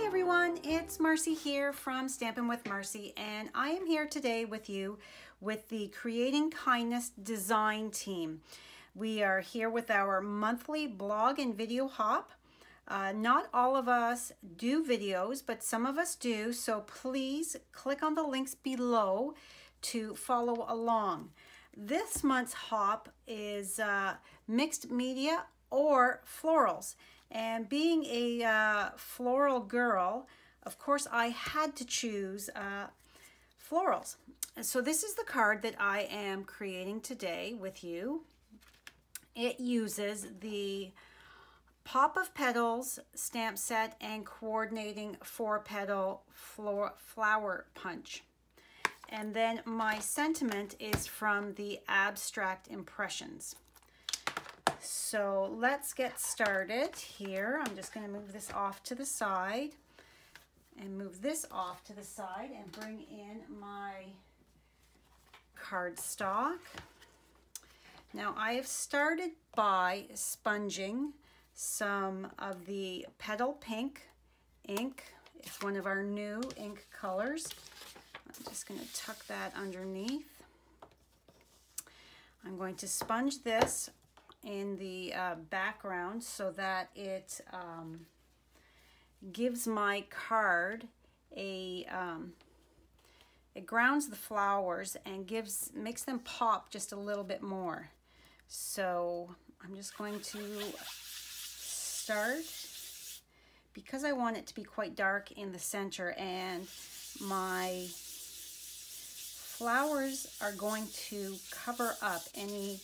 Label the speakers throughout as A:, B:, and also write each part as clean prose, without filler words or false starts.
A: Hi everyone, it's Marcy here from Stampin' with Marcy, and I am here today with you with the Creating Kindness design team. We are here with our monthly blog and video hop. Not all of us do videos, but some of us do, so please click on the links below to follow along. This month's hop is mixed media or florals. And being a floral girl, of course, I had to choose florals. So this is the card that I am creating today with you. It uses the Pop of Petals stamp set and coordinating 4-petal flower punch. And then my sentiment is from the Abstract Impressions. So let's get started here. I'm just going to move this off to the side and move this off to the side and bring in my cardstock. Now I have started by sponging some of the Petal Pink ink. It's one of our new ink colors. I'm just going to tuck that underneath. I'm going to sponge this in the background so that it gives my card a it grounds the flowers and makes them pop just a little bit more. So I'm just going to start, because I want it to be quite dark in the center and my flowers are going to cover up any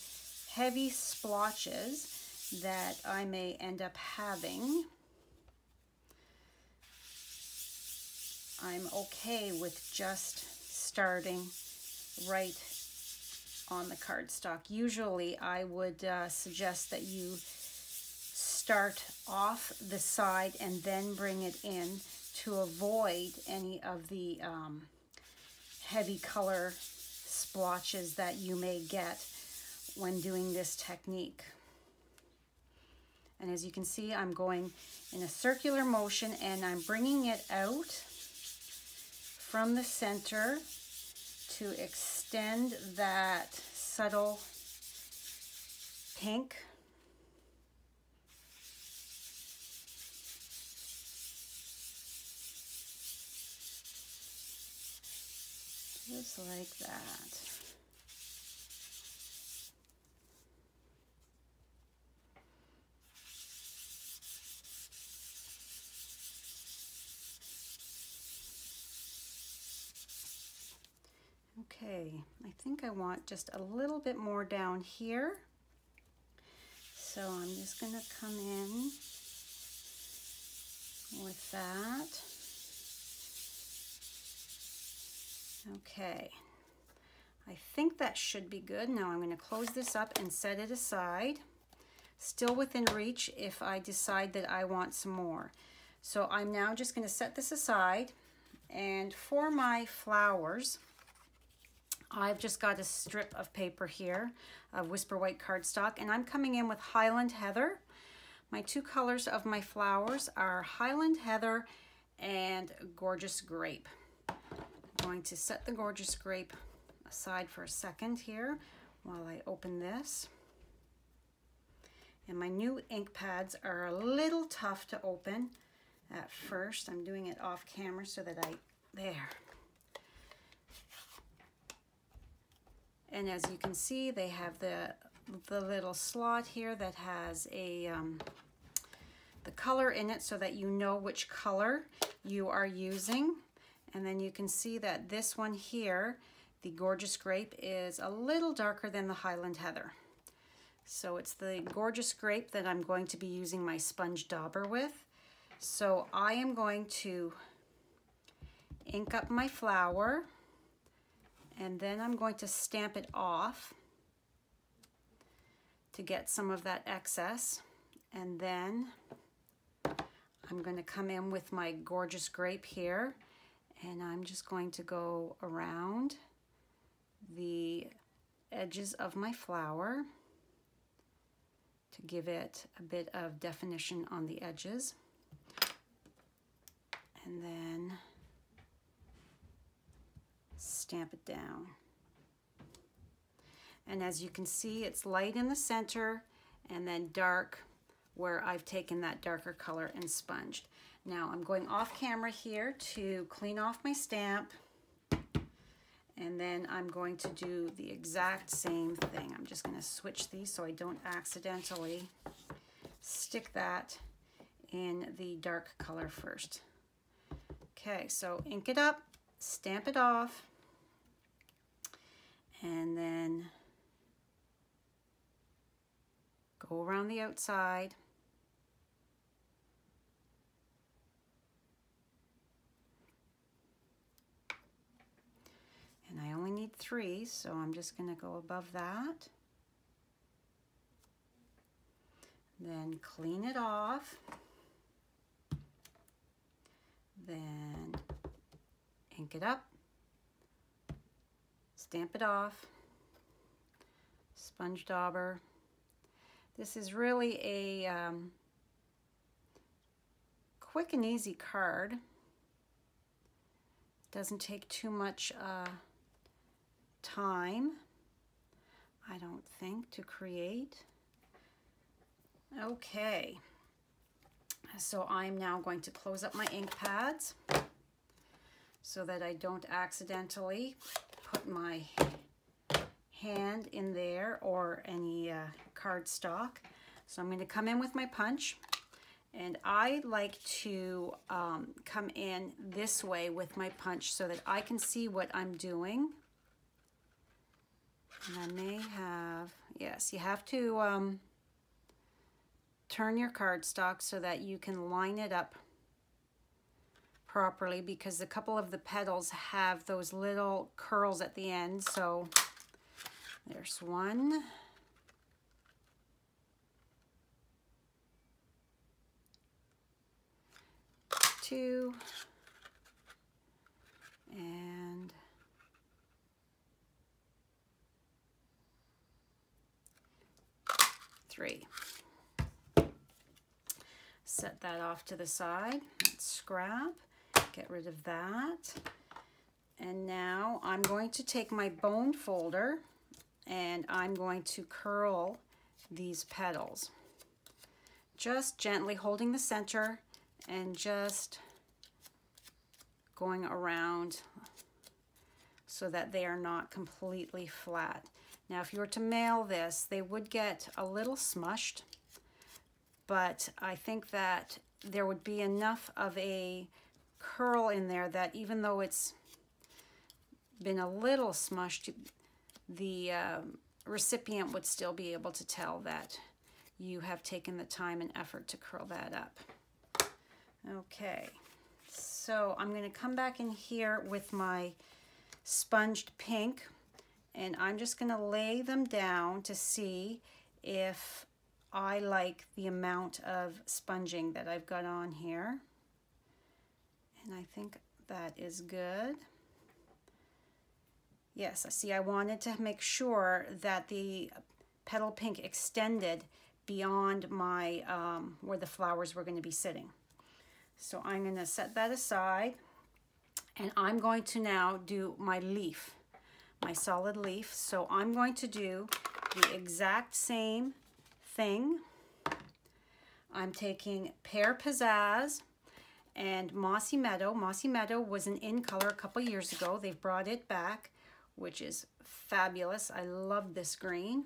A: heavy splotches that I may end up having. I'm okay with just starting right on the cardstock. Usually I would suggest that you start off the side and then bring it in to avoid any of the heavy color splotches that you may get when doing this technique. And as you can see, I'm going in a circular motion and I'm bringing it out from the center to extend that subtle pink. Just like that. Okay, I think I want just a little bit more down here. So I'm just going to come in with that. Okay, I think that should be good. Now I'm going to close this up and set it aside. Still within reach if I decide that I want some more. So I'm now just going to set this aside, and for my flowers, I've just got a strip of paper here of Whisper White cardstock, and I'm coming in with Highland Heather. My two colors of my flowers are Highland Heather and Gorgeous Grape. I'm going to set the Gorgeous Grape aside for a second here while I open this. And my new ink pads are a little tough to open at first. I'm doing it off camera so that there. And as you can see, they have the little slot here that has a the color in it so that you know which color you are using. And then you can see that this one here, the Gorgeous Grape, is a little darker than the Highland Heather. So it's the Gorgeous Grape that I'm going to be using my sponge dauber with. So I am going to ink up my flower, and then I'm going to stamp it off to get some of that excess. And then I'm going to come in with my Gorgeous Grape here, and I'm just going to go around the edges of my flower to give it a bit of definition on the edges. and then stamp it down. And as you can see, it's light in the center and then dark where I've taken that darker color and sponged. Now I'm going off camera here to clean off my stamp, and then I'm going to do the exact same thing. I'm just going to switch these so I don't accidentally stick that in the dark color first. Okay, so ink it up, stamp it off, and then go around the outside. And I only need 3, so I'm just going to go above that. Then clean it off. Then ink it up. Stamp it off. Sponge dauber. This is really a quick and easy card. Doesn't take too much time, I don't think, to create. Okay, so I'm now going to close up my ink pads so that I don't accidentally put my hand in there or any cardstock. So I'm going to come in with my punch, and I like to come in this way with my punch so that I can see what I'm doing. And I may have, yes, you have to turn your cardstock so that you can line it up properly, because a couple of the petals have those little curls at the end. So there's 1, 2, and 3. Set that off to the side. Let's scrap, get rid of that. And now I'm going to take my bone folder and I'm going to curl these petals. Just gently holding the center and just going around so that they are not completely flat. Now, if you were to mail this, they would get a little smushed, but I think that there would be enough of a curl in there that even though it's been a little smushed, the recipient would still be able to tell that you have taken the time and effort to curl that up. Okay, so I'm going to come back in here with my sponged pink, and I'm just going to lay them down to see if I like the amount of sponging that I've got on here. And I think that is good. Yes, I see, I wanted to make sure that the petal pink extended beyond my where the flowers were going to be sitting. So I'm going to set that aside, and I'm going to now do my leaf, my solid leaf. So I'm going to do the exact same thing. I'm taking Pear Pizzazz and Mossy Meadow. Mossy Meadow was an in color a couple years ago. They've brought it back, which is fabulous. I love this green.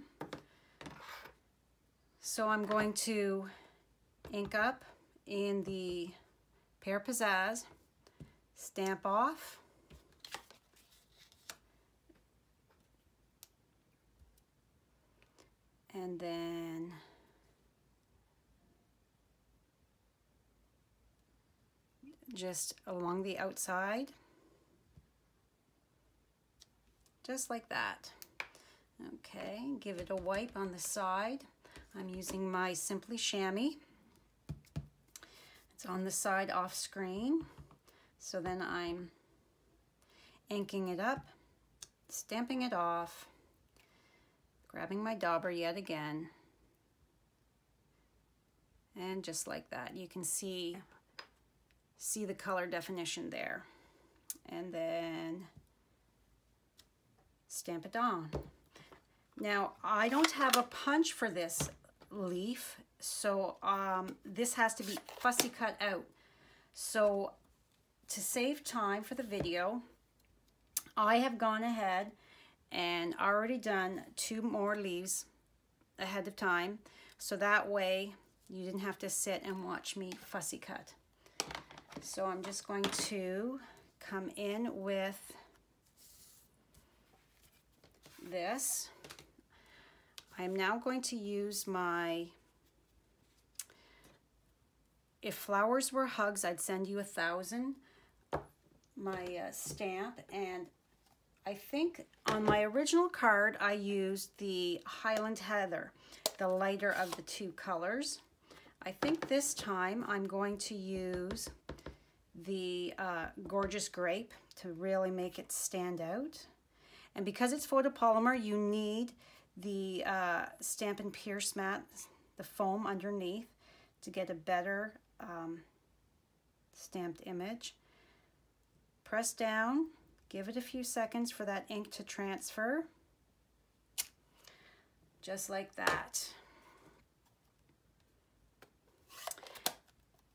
A: So I'm going to ink up in the Pear Pizzazz, stamp off, and then just along the outside, just like that. Okay, give it a wipe on the side. I'm using my Simply Chamois. It's on the side off screen. So then I'm inking it up, stamping it off, grabbing my dauber yet again, and just like that, you can see see the color definition there. And then stamp it on. Now, I don't have a punch for this leaf, so this has to be fussy cut out. So to save time for the video, I have gone ahead and already done 2 more leaves ahead of time, so that way you didn't have to sit and watch me fussy cut. So I'm just going to come in with this. I'm now going to use my, if flowers were hugs, I'd send you 1,000, my stamp. And I think on my original card, I used the Highland Heather, the lighter of the 2 colors. I think this time I'm going to use the Gorgeous Grape to really make it stand out. And because it's photopolymer, you need the Stampin' Pierce mat, the foam underneath, to get a better stamped image. Press down, give it a few seconds for that ink to transfer, just like that.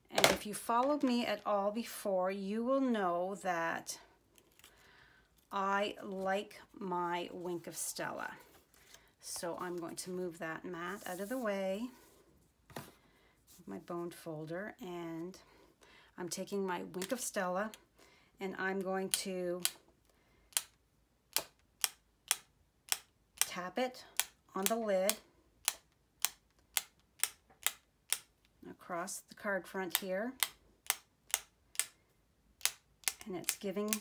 A: And if you followed me at all before, you will know that I like my Wink of Stella. So I'm going to move that mat out of the way, my boned folder, and I'm taking my Wink of Stella and I'm going to tap it on the lid across the card front here, and it's giving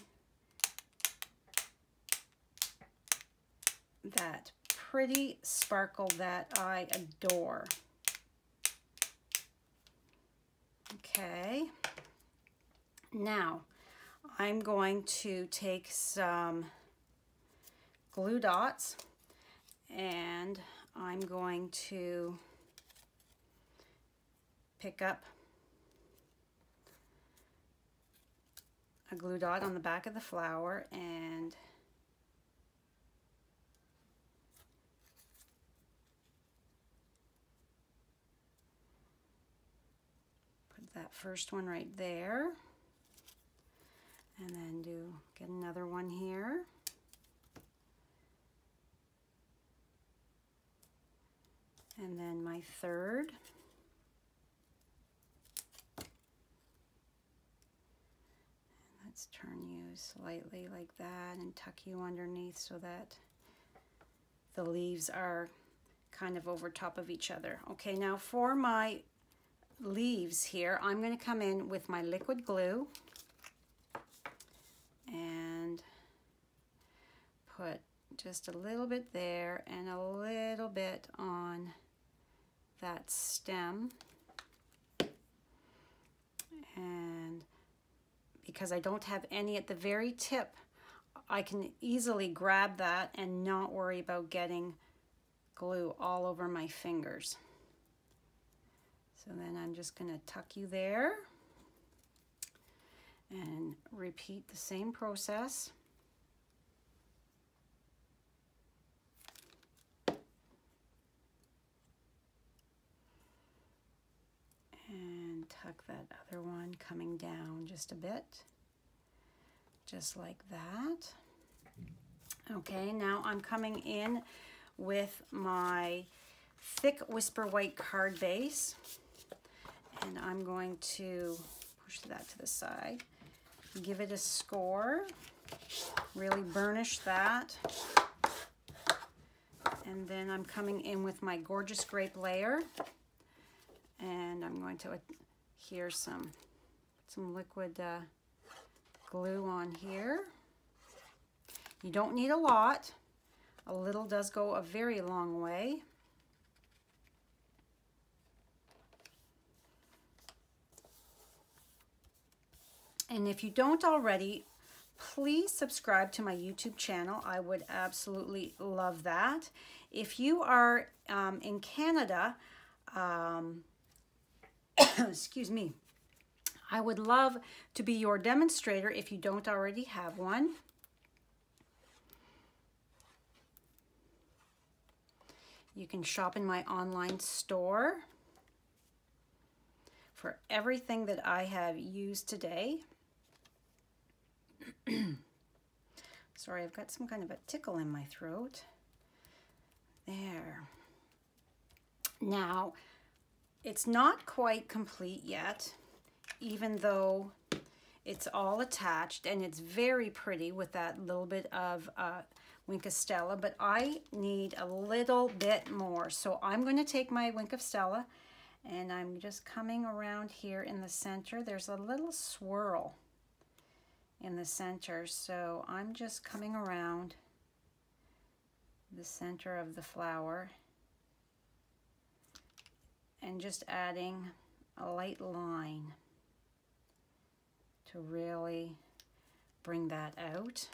A: that pretty sparkle that I adore. Okay, now I'm going to take some glue dots and I'm going to pick up a glue dot on the back of the flower and that first one right there, and then get another one here, and then my third, and let's turn you slightly like that and tuck you underneath so that the leaves are kind of over top of each other. Okay, now for my leaves here, I'm going to come in with my liquid glue and put just a little bit there and a little bit on that stem. And because I don't have any at the very tip, I can easily grab that and not worry about getting glue all over my fingers. So then I'm just going to tuck you there and repeat the same process. And tuck that other one coming down just a bit, just like that. Okay, now I'm coming in with my thick Whisper White card base. And I'm going to push that to the side, give it a score, really burnish that. And then I'm coming in with my Gorgeous Grape layer. And I'm going to adhere some liquid glue on here. You don't need a lot. A little does go a very long way. And if you don't already, please subscribe to my YouTube channel. I would absolutely love that. If you are in Canada, excuse me, I would love to be your demonstrator if you don't already have one. You can shop in my online store for everything that I have used today. Sorry, I've got some kind of a tickle in my throat. There. Now, it's not quite complete yet, even though it's all attached, and it's very pretty with that little bit of Wink of Stella, but I need a little bit more. So I'm going to take my Wink of Stella, and I'm just coming around here in the center. There's a little swirl in the center, so I'm just coming around the center of the flower and just adding a light line to really bring that out.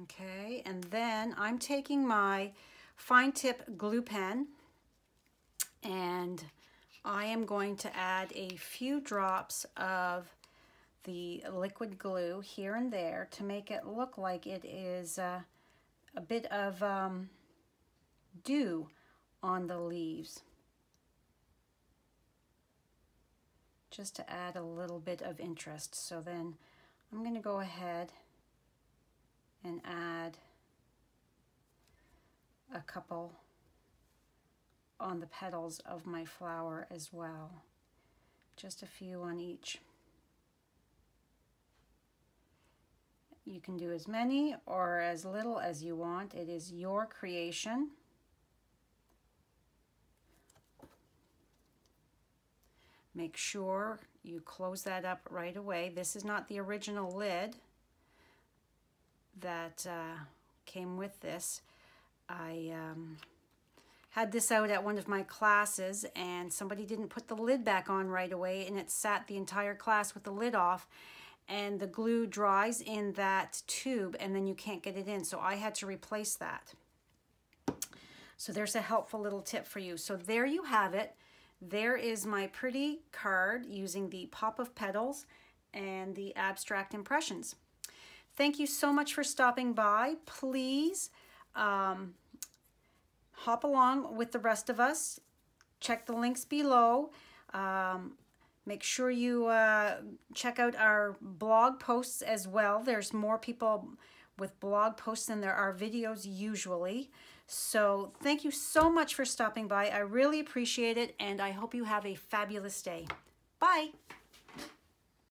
A: Okay, and then I'm taking my fine tip glue pen, and I am going to add a few drops of the liquid glue here and there to make it look like it is a bit of dew on the leaves, just to add a little bit of interest. So then I'm going to go ahead and add a couple on the petals of my flower as well. Just a few on each. You can do as many or as little as you want. It is your creation. Make sure you close that up right away. This is not the original lid that came with this. I had this out at one of my classes, and somebody didn't put the lid back on right away, and it sat the entire class with the lid off, and the glue dries in that tube, and then you can't get it in. So I had to replace that. So there's a helpful little tip for you. So there you have it. There is my pretty card using the Pop of Petals and the Abstract Impressions. Thank you so much for stopping by. Please hop along with the rest of us. Check the links below. Make sure you check out our blog posts as well. There's more people with blog posts than there are videos usually. So thank you so much for stopping by. I really appreciate it, and I hope you have a fabulous day. Bye.